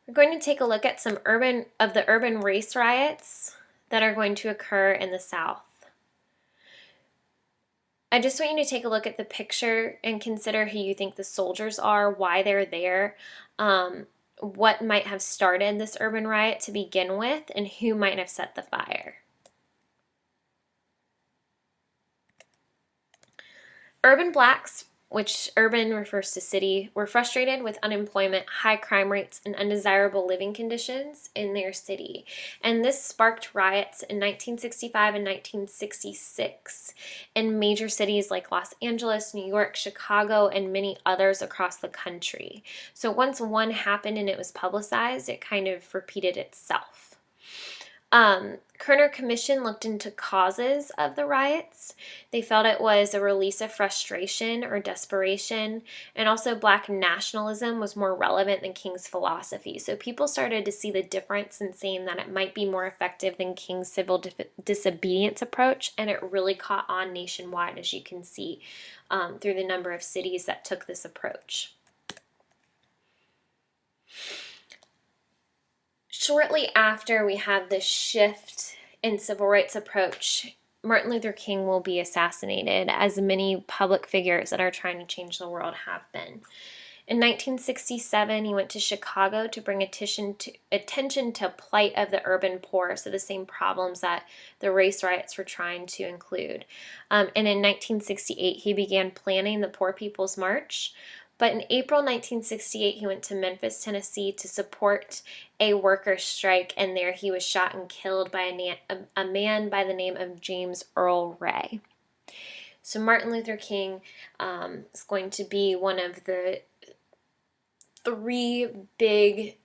We're going to take a look at some urban race riots that are going to occur in the South. I just want you to take a look at the picture and consider who you think the soldiers are, why they're there, what might have started this urban riot to begin with, and who might have set the fire. Urban blacks, which urban refers to city, were frustrated with unemployment, high crime rates, and undesirable living conditions in their city. And this sparked riots in 1965 and 1966 in major cities like Los Angeles, New York, Chicago, and many others across the country. So once one happened and it was publicized, it kind of repeated itself. Kerner Commission looked into causes of the riots. They felt it was a release of frustration or desperation, and also black nationalism was more relevant than King's philosophy. So people started to see the difference and saying that it might be more effective than King's civil disobedience approach, and it really caught on nationwide, as you can see through the number of cities that took this approach. Shortly after we have this shift in civil rights approach, Martin Luther King will be assassinated, as many public figures that are trying to change the world have been. In 1967, he went to Chicago to bring attention to plight of the urban poor, so the same problems that the race riots were trying to include. And in 1968, he began planning the Poor People's March. But in April 1968, he went to Memphis, Tennessee to support a worker strike, and there he was shot and killed by a man by the name of James Earl Ray. So Martin Luther King is going to be one of the three big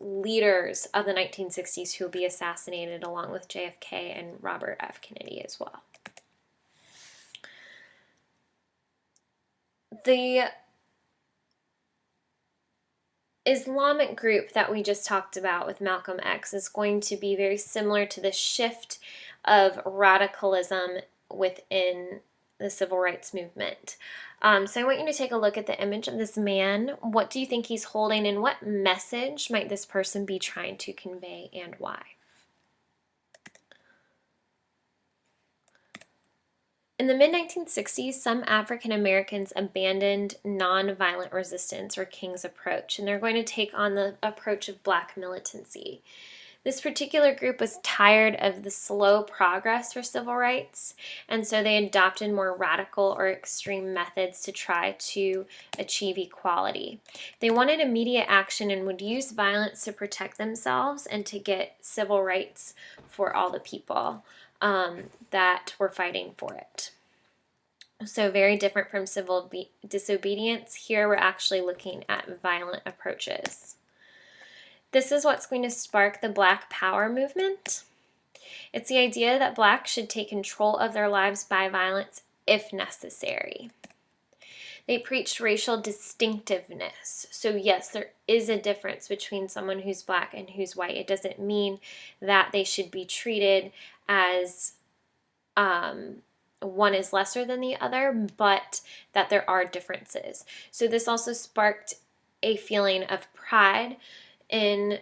leaders of the 1960s who will be assassinated, along with JFK and Robert F. Kennedy as well. The Islamic group that we just talked about with Malcolm X is going to be very similar to the shift of radicalism within the civil rights movement. So I want you to take a look at the image of this man. What do you think he's holding, and what message might this person be trying to convey, and why? In the mid-1960s, some African Americans abandoned nonviolent resistance, or King's approach, and they're going to take on the approach of black militancy. This particular group was tired of the slow progress for civil rights, and so they adopted more radical or extreme methods to try to achieve equality. They wanted immediate action and would use violence to protect themselves and to get civil rights for all the people that were fighting for it. So very different from civil disobedience. Here we're actually looking at violent approaches. This is what's going to spark the Black Power movement. It's the idea that blacks should take control of their lives by violence if necessary. They preached racial distinctiveness. So yes, there is a difference between someone who's black and who's white. It doesn't mean that they should be treated as one is lesser than the other, but that there are differences. So this also sparked a feeling of pride in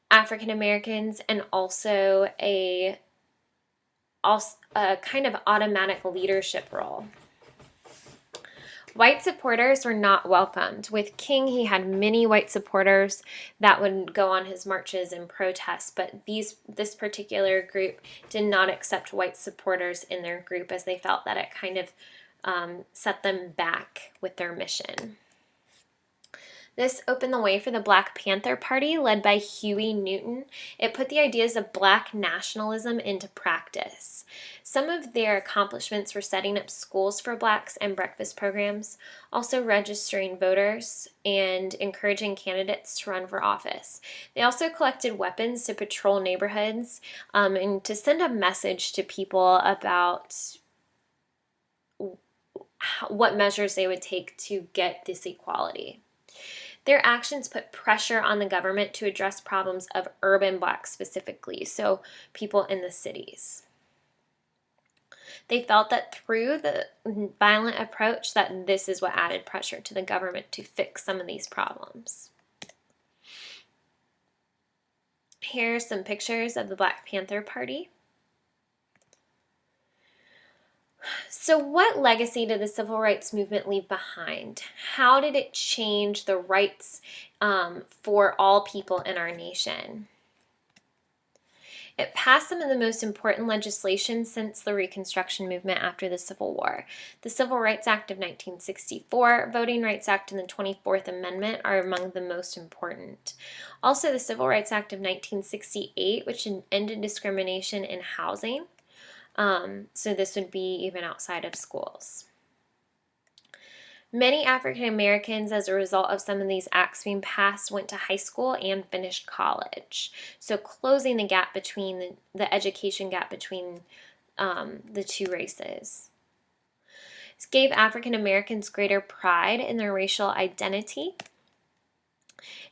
African Americans, and also a kind of automatic leadership role. White supporters were not welcomed. With King, he had many white supporters that would go on his marches and protests, but this particular group did not accept white supporters in their group, as they felt that it kind of set them back with their mission. This opened the way for the Black Panther Party, led by Huey Newton. It put the ideas of black nationalism into practice. Some of their accomplishments were setting up schools for blacks and breakfast programs, also registering voters and encouraging candidates to run for office. They also collected weapons to patrol neighborhoods and to send a message to people about what measures they would take to get this equality. Their actions put pressure on the government to address problems of urban blacks specifically, so people in the cities. They felt that through the violent approach that this is what added pressure to the government to fix some of these problems. Here's some pictures of the Black Panther Party. So what legacy did the civil rights movement leave behind? How did it change the rights for all people in our nation? It passed some of the most important legislation since the Reconstruction movement after the Civil War. The Civil Rights Act of 1964, Voting Rights Act, and the 24th Amendment are among the most important. Also, the Civil Rights Act of 1968, which ended discrimination in housing. So this would be even outside of schools. Many African Americans, as a result of some of these acts being passed, went to high school and finished college. So closing the gap between the education gap between the two races. This gave African Americans greater pride in their racial identity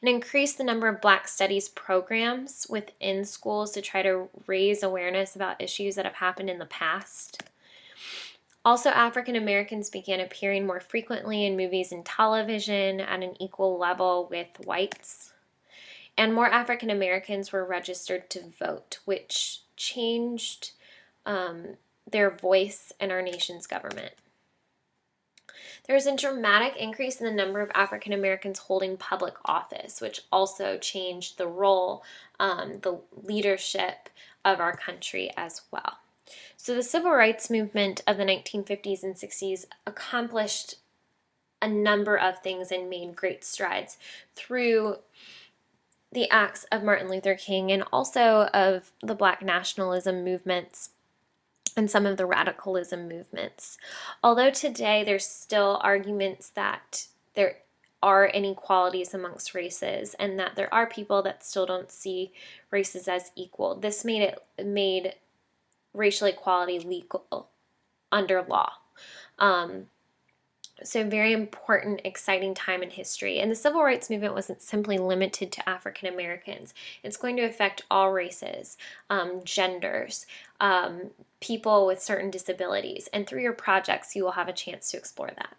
and increased the number of Black Studies programs within schools to try to raise awareness about issues that have happened in the past. Also, African Americans began appearing more frequently in movies and television at an equal level with whites. And more African Americans were registered to vote, which changed their voice in our nation's government. There was a dramatic increase in the number of African Americans holding public office, which also changed the role, the leadership of our country as well. So the civil rights movement of the 1950s and 60s accomplished a number of things and made great strides through the acts of Martin Luther King and also of the Black nationalism movements and some of the radicalism movements. Although today there's still arguments that there are inequalities amongst races and that there are people that still don't see races as equal. This made racial equality legal under law. So very important, exciting time in history. And the civil rights movement wasn't simply limited to African Americans. It's going to affect all races, genders, people with certain disabilities. And through your projects, you will have a chance to explore that.